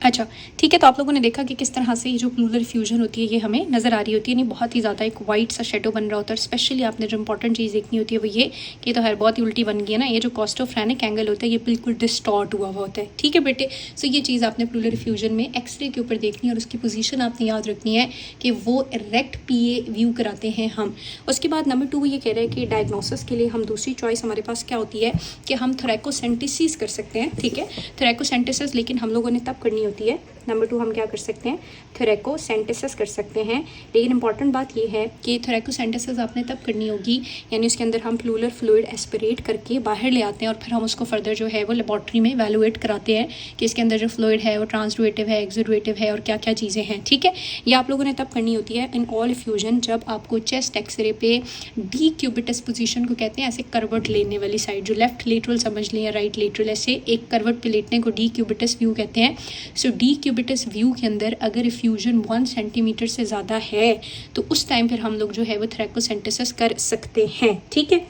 अच्छा ठीक है, तो आप लोगों ने देखा कि किस तरह से ये जो प्लूरल इफ्यूजन होती है ये हमें नज़र आ रही होती है, नहीं बहुत ही ज़्यादा एक वाइट सा शेडो बन रहा होता है। स्पेशली आपने जो इंपॉर्टेंट चीज़ देखनी होती है वो ये कि तो हर बहुत ही उल्टी बन गई है ना, ये जो कॉस्टोफ्रेनिक एंगल होता है ये बिल्कुल डिस्टॉर्ट हुआ हुआ होता है। ठीक है बेटे, सो ये चीज़ आपने प्लूरल इफ्यूजन में एक्सरे के ऊपर देखनी है और उसकी पोजीशन आपने याद रखनी है कि वो इरेक्ट पीए व्यू कराते हैं हम। उसके बाद नंबर 2 ये कह रहे हैं कि डायग्नोसिस के लिए हम दूसरी चॉइस हमारे पास क्या होती है कि हम थोरैकोसेंटेसिस कर सकते हैं। ठीक है, थोरैकोसेंटेसिस लेकिन हम लोगों ने तब करनी होती है। नंबर 2 हम क्या कर सकते हैं, थोरैकोसेंटेसिस कर सकते हैं। लेकिन इंपॉर्टेंट बात ये है कि थोरैकोसेंटेसिस आपने तब करनी होगी यानी उसके अंदर हम प्लूरल फ्लूइड एस्पिरेट करके बाहर ले आते हैं और फिर हम उसको फर्दर जो है वो लेबॉर्ट्री में वैल्यूएट कराते हैं कि इसके अंदर जो फ्लूइड है वो ट्रांसडुएटिव है, एक्सुडेटिव है और क्या क्या चीज़ें हैं। ठीक है, ये आप लोगों ने तब करनी होती है इन ऑल इफ्यूजन जब आपको चेस्ट एक्सरे पे डी क्यूबिटस पोजीशन को कहते हैं, ऐसे करवट लेने वाली साइड जो लेफ्ट लेटरल समझ लें या राइट लेटरल, ऐसे एक करवट पे लेटने को डी क्यूबिटस व्यू कहते हैं। सो डी क्यूबिटस व्यू के अंदर अगर इफ्यूजन 1 सेंटीमीटर से ज़्यादा है तो उस टाइम फिर हम लोग जो है वो थोरैकोसेंटेसिस कर सकते हैं। ठीक है,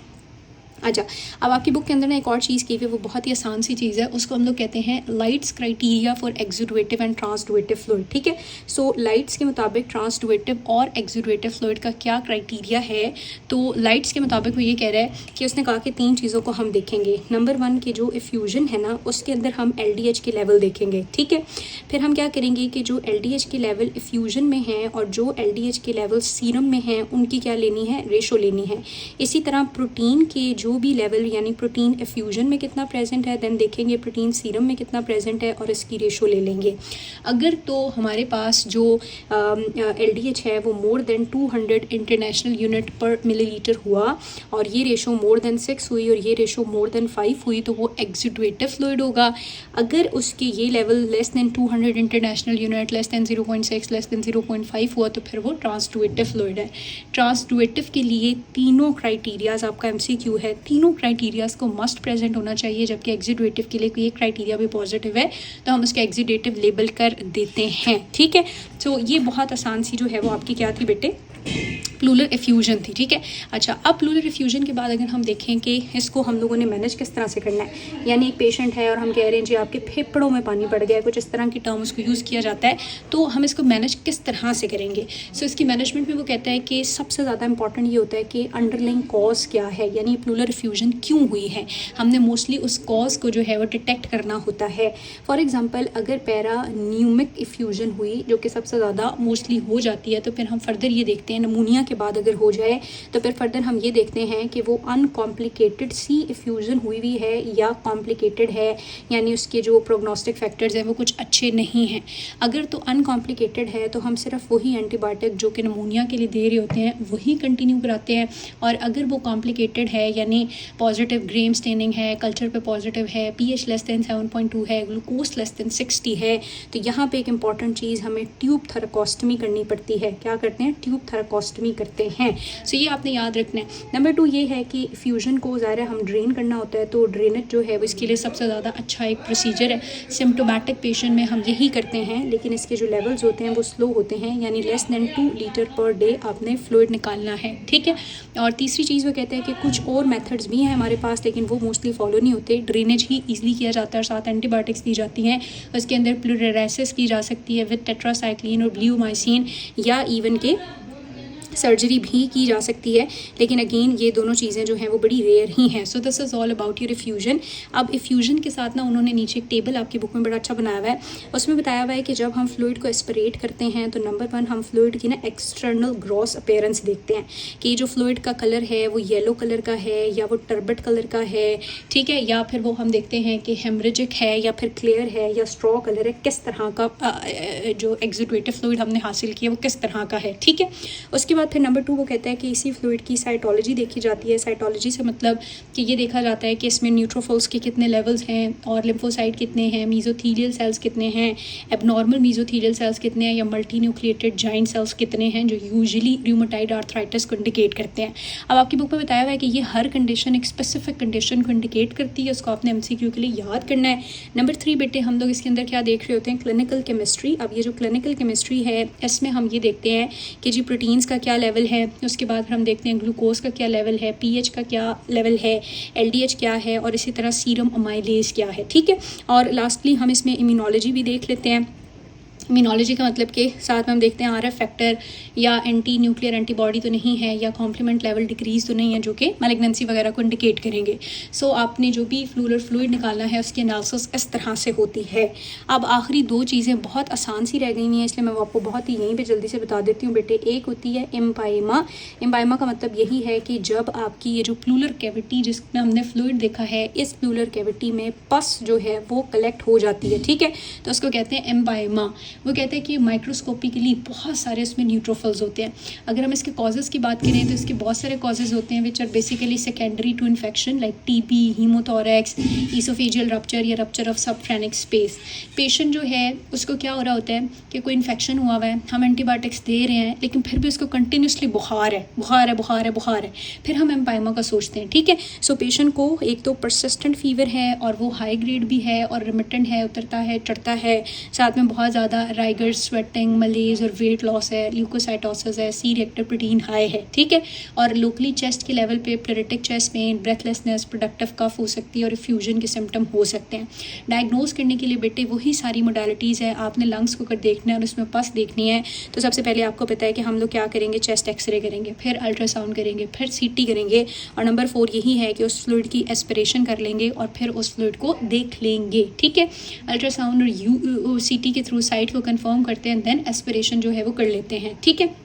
अच्छा अब आपकी बुक के अंदर ना एक और चीज़ की हुई है, वो बहुत ही आसान सी चीज़ है, उसको हम लोग कहते हैं Light's criteria for exudative and transudative fluid. ठीक है, सो लाइट्स के मुताबिक ट्रांसडुएटिव और एक्सुडेटिव फ्लूइड का क्या क्राइटेरिया है। तो लाइट्स के मुताबिक वो ये कह रहा है कि उसने कहा कि 3 चीज़ों को हम देखेंगे। नंबर 1 की जो इफ्यूजन है ना उसके अंदर हम LDH के लेवल देखेंगे। ठीक है, फिर हम क्या करेंगे कि जो LDH के लेवल इफ्यूजन में हैं और जो LDH के लेवल सीरम में हैं उनकी क्या लेनी है, रेशो लेनी है। इसी तरह प्रोटीन के जो भी लेवल यानी प्रोटीन इफ्यूजन में कितना प्रेजेंट है, देन देखेंगे प्रोटीन सीरम में कितना प्रेजेंट है और इसकी रेशो ले लेंगे। अगर तो हमारे पास जो LDH है वो मोर देन 200 इंटरनेशनल यूनिट पर मिलीलीटर हुआ और ये रेशो मोर देन 6 हुई और ये रेशो मोर देन 5 हुई तो वो एक्सुडेटिव फ्लूइड होगा। अगर उसके ये level less than 200 international unit, less than 0.6, less than 0.5 हुआ तो फिर वो ट्रांसडुएटिव फ्लूइड है। ट्रांसडुएटिव के लिए तीनों क्राइटेरियाज आपका MCQ है, तीनों क्राइटेरियाज को मस्ट प्रेजेंट होना चाहिए, जबकि एक्सुडेटिव के लिए कोई एक क्राइटेरिया भी पॉजिटिव है तो हम उसका एक्सुडेटिव लेबल कर देते हैं। ठीक है, तो ये बहुत आसान सी जो है वो आपकी क्या थी बेटे, प्लूरल इफ्यूजन थी। ठीक है, अच्छा अब प्लूरल इफ्यूजन के बाद अगर हम देखें कि इसको हम लोगों ने मैनेज किस तरह से करना है, यानी एक पेशेंट है और हम कह रहे हैं जी आपके फेफड़ों में पानी पड़ गया है, कुछ इस तरह की टर्म उसको यूज़ किया जाता है, तो हम इसको मैनेज किस तरह से करेंगे। सो इसकी मैनेजमेंट में वो कहता है कि सबसे ज़्यादा इंपॉर्टेंट ये होता है कि अंडरलाइंग कॉज क्या है, यानी प्लूरल इफ्यूजन क्यों हुई है, हमने मोस्टली उस कॉज को जो है वो डिटेक्ट करना होता है। फॉर एग्जाम्पल अगर पैरान्यूमिक इफ्यूजन हुई जो कि सबसे ज़्यादा मोस्टली हो जाती है तो फिर हम फर्दर ये देखते हैं नमूनिया के बाद अगर हो जाए तो फिर फर्दर हम ये देखते हैं कि वो अनकॉम्प्लिकेटेड सी इफ्यूजन हुई हुई है या कॉम्प्लिकेटेड है, यानी उसके जो प्रोग्नोस्टिक फैक्टर्स हैं वो कुछ अच्छे नहीं हैं। अगर तो अनकॉम्प्लिकेटेड है तो हम सिर्फ वही एंटीबायोटिक जो कि नमूनिया के लिए दे रहे होते हैं वही कंटिन्यू कराते हैं, और अगर वो कॉम्प्लिकेटेड है यानी पॉजिटिव ग्रेम स्टेनिंग है, कल्चर पे पॉजिटिव है, pH लेस देन 7.2 है, ग्लूकोज लेस देन 60 है, तो यहाँ पे एक इंपॉर्टेंट चीज़ हमें ट्यूब थोरैकोस्टमी करनी पड़ती है। क्या करते हैं, ट्यूब थोरैकोस्टमी करते हैं। सो ये आपने याद रखना है। नंबर 2 ये है कि फ्यूजन को ज़ाहिर है हम ड्रेन करना होता है, तो ड्रेनेज जो है वो इसके लिए सबसे ज़्यादा अच्छा एक प्रोसीजर है। सिम्टोमेटिक पेशेंट में हम यही करते हैं, लेकिन इसके जो लेवल्स होते हैं वो स्लो होते हैं, यानी less than 2 litre per day आपने फ्लूइड निकालना है। ठीक है, और तीसरी चीज़ वो कहते हैं कि कुछ और मेथड्स भी हैं हमारे पास लेकिन वो मोस्टली फॉलो नहीं होते। ड्रेनेज ही ईजिली किया जाता है और साथ एंटीबायोटिक्स दी जाती हैं। उसके अंदर प्लूरेसिस की जा सकती है विद टेट्रासाइक्लिन और ब्ल्यूमाइसिन, या इवन के सर्जरी भी की जा सकती है, लेकिन अगेन ये दोनों चीज़ें जो हैं वो बड़ी रेयर ही हैं। So this is all about your effusion. अब इफ्यूजन के साथ ना उन्होंने नीचे एक टेबल आपकी बुक में बड़ा अच्छा बनाया हुआ है, उसमें बताया हुआ है कि जब हम फ्लूइड को एस्पिरेट करते हैं तो नंबर 1 हम फ्लूइड की ना एक्सटर्नल ग्रॉस अपीयरेंस देखते हैं कि जो फ्लूइड का कलर है वो येलो कलर का है या वो टर्बट कलर का है। ठीक है, या फिर वो हम देखते हैं कि हेमरेजिक है या फिर क्लियर है या स्ट्रॉ कलर है, किस तरह का जो एक्सुडेटिव फ्लूइड हमने हासिल किया वो किस तरह का है। ठीक है, उसके बाद फिर नंबर 2 वो कहता है कि इसी फ्लूइड की साइटोलॉजी देखी जाती है। साइटोलॉजी से मतलब कि ये देखा जाता है कि इसमें न्यूट्रोफिल्स के कितने लेवल्स हैं और लिम्फोसाइट कितने हैं, मीजोथीलियल सेल्स कितने हैं, एबनॉर्मल मीजोथीलियल सेल्स कितने हैं, या मल्टी न्यूक्लिएटेड जाइंट सेल्स कितने हैं, जो यूजुअली रूमेटॉइड आर्थराइटिस को इंडिकेट करते हैं। अब आपकी बुक में बताया हुआ है कि ये हर कंडीशन एक स्पेसिफिक कंडीशन को इंडिकेट करती है, उसको आपने MCQ के लिए याद करना है। नंबर 3 बेटे हम लोग इसके अंदर क्या देख रहे होते हैं, क्लिनिकल केमिस्ट्री। अब ये जो क्लिनिकल केमिस्ट्री है इसमें हम ये देखते हैं कि जी प्रोटीन्स का क्या लेवल है, उसके बाद फिर हम देखते हैं ग्लूकोज का क्या लेवल है, pH का क्या लेवल है, LDH क्या है, और इसी तरह सीरम अमाइलेज क्या है। ठीक है, और लास्टली हम इसमें इम्यूनोलॉजी भी देख लेते हैं इम्यूनोलॉजी का मतलब कि साथ में हम देखते हैं आरएफ फैक्टर या एंटी न्यूक्लियर एंटीबॉडी तो नहीं है या कॉम्प्लीमेंट लेवल डिक्रीज तो नहीं है जो कि मैलिग्नेंसी वगैरह को इंडिकेट करेंगे। सो आपने जो भी फ्लूरल फ्लूइड निकालना है उसकी एनालिसिस इस तरह से होती है। अब आखिरी दो चीज़ें बहुत आसान सी रह गई हैं, इसलिए मैं आपको बहुत ही यहीं पर जल्दी से बता देती हूँ बेटे। एक होती है एम्पाइमा। एम्पाइमा का मतलब यही है कि जब आपकी ये जो प्लूलर कैविटी जिसमें हमने फ्लूइड देखा है, इस प्लूलर कैविटी में पस जो है वो कलेक्ट हो जाती है, ठीक है, तो उसको कहते हैं एम्पाइमा। वो कहते हैं कि माइक्रोस्कोपिकली बहुत सारे इसमें न्यूट्रोफिल्स होते हैं। अगर हम इसके कॉजेज़ की बात करें तो इसके बहुत सारे कॉजेज़ होते हैं which are basically secondary to infection like TB, hemothorax, oesophageal rupture या rupture of subphrenic space. Patient जो है उसको क्या हो रहा होता है कि कोई इन्फेक्शन हुआ हुआ है, हम एंटीबायोटिक्स दे रहे हैं लेकिन फिर भी उसको कंटिन्यूसली बुखार है, फिर हम एम्पाइमा का सोचते हैं, ठीक है। सो पेशेंट को एक तो परसिस्टेंट फीवर है और वो हाई ग्रेड भी है और रिमिटेंट है, उतरता है चढ़ता है, साथ में बहुत ज़्यादा राइगर, स्वेटिंग, मलेज और वेट लॉस है, ल्यूकोसाइटोसिस है, सी रिएक्टर प्रोटीन हाई है, ठीक है। और लोकली चेस्ट के लेवल पे pleuritic chest pain, breathlessness, productive cough हो सकती है और फ्यूजन के सिम्टम हो सकते हैं। डायग्नोज करने के लिए बेटे वही सारी मोडालिटीज़ है। आपने लंग्स को अगर देखना है और उसमें पस देखनी है तो सबसे पहले आपको पता है कि हम लोग क्या करेंगे, चेस्ट एक्सरे करेंगे, फिर अल्ट्रासाउंड करेंगे, फिर सीटी करेंगे और नंबर 4 यही है कि उस फ्लूइड की एस्पिरेशन कर लेंगे और फिर उस फ्लूइड को देख लेंगे, ठीक है। अल्ट्रासाउंड और सीटी के थ्रू साइट को कंफर्म करते हैं, देन एस्पिरेशन जो है वो कर लेते हैं, ठीक है।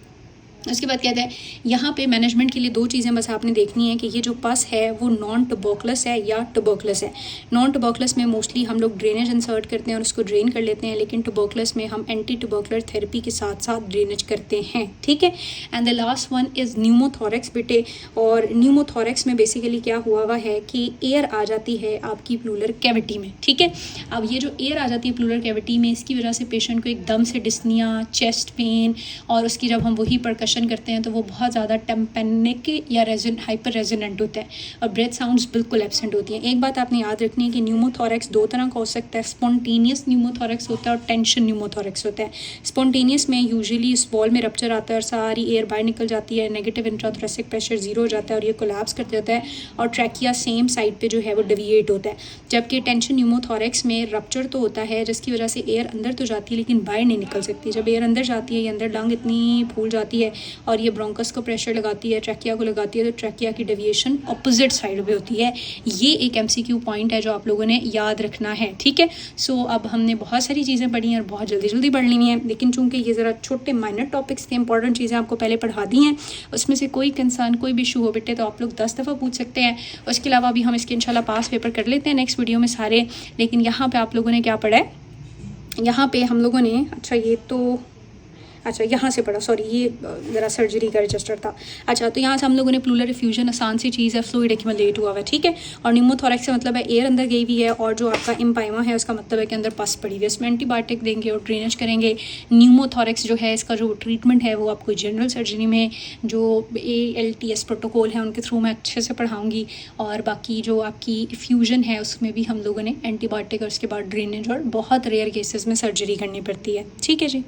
उसके बाद कहते हैं यहाँ पे मैनेजमेंट के लिए दो चीज़ें बस आपने देखनी है कि ये जो पस है वो नॉन टुबरकुलस है या टुबरकुलस है। नॉन टुबरकुलस में मोस्टली हम लोग ड्रेनेज इंसर्ट करते हैं और उसको ड्रेन कर लेते हैं, लेकिन टुबरकुलस में हम एंटी टुबरकुलर थेरेपी के साथ साथ ड्रेनेज करते हैं, ठीक है। And the last one is pneumothorax बेटे। और न्यूमोथोरैक्स में बेसिकली क्या हुआ है कि एयर आ जाती है आपकी प्लूलर कैविटी में, ठीक है। अब ये जो एयर आ जाती है प्लूलर कैविटी में, इसकी वजह से पेशेंट को एकदम से डिस्निया, चेस्ट पेन और उसकी जब हम वही परकशन करते हैं तो वो बहुत ज़्यादा टेम्पेनिक या हाइपर रेजोनेंट होता है और ब्रेथ साउंड्स बिल्कुल एब्सेंट होती हैं। एक बात आपने याद रखनी है कि न्यूमोथोरैक्स दो तरह का हो सकता है, स्पॉन्टेनियस न्यूमोथोरैक्स होता है और टेंशन न्यूमोथोरैक्स होता है। स्पॉन्टेनियस में यूजुअली इस बॉल में रप्चर आता है और सारी एयर बाहर निकल जाती है, नेगेटिव इंट्राथोरेसिक प्रेशर जीरो हो जाता है और ये कोलैप्स कर देता है और ट्रैकिया सेम साइड पे जो है वो डेविएट होता है। जबकि टेंशन न्यूमोथोरैक्स में रप्चर तो होता है जिसकी वजह से एयर अंदर तो जाती है लेकिन बाहर नहीं निकल सकती। जब एयर अंदर जाती है, ये अंदर लंग इतनी फूल जाती है और ये ब्रोंकस को प्रेशर लगाती है, ट्रैकिया को लगाती है, तो ट्रैकिया की डेविएशन ऑपोजिट साइड पे होती है। ये एक एमसीक्यू पॉइंट है जो आप लोगों ने याद रखना है, ठीक है। सो अब हमने बहुत सारी चीज़ें पढ़ी हैं और बहुत जल्दी पढ़ लेनी है, लेकिन चूंकि ये ज़रा छोटे माइनर टॉपिक्स थे, इंपॉर्टेंट चीज़ें आपको पहले पढ़ा दी हैं, उसमें से कोई कंसर्न कोई भी इशू हो बेटे तो आप लोग 10 दफ़ा पूछ सकते हैं। उसके अलावा अभी हम इसके इंशाल्लाह पास पेपर कर लेते हैं नेक्स्ट वीडियो में सारे। लेकिन यहाँ पर आप लोगों ने क्या पढ़ा है, यहाँ पे हम लोगों ने यहाँ से पढ़ा, सॉरी ये ज़रा सर्जरी का रजिस्टर था। अच्छा, तो यहाँ से हम लोगों ने प्लूलर इफ्यूजन आसान सी चीज़ है, फ्लूइड एक्यूमुलेट हुआ है, ठीक है। और न्यूमोथोरैक्स से मतलब है एयर अंदर गई हुई है और जो आपका एम्पाइमा है उसका मतलब है कि अंदर पस पड़ी हुई है। इसमें एंटीबायोटिक देंगे और ड्रेनेज करेंगे। न्यूमोथोरैक्स जो है इसका जो ट्रीटमेंट है वो आपको जनरल सर्जरी में जो ALTS प्रोटोकॉल है उनके थ्रू मैं अच्छे से पढ़ाऊँगी और बाकी जो आपकी इफ्यूजन है उसमें भी हम लोगों ने एंटीबायोटिक और उसके बाद ड्रेनेज और बहुत रेयर केसेस में सर्जरी करनी पड़ती है, ठीक है जी।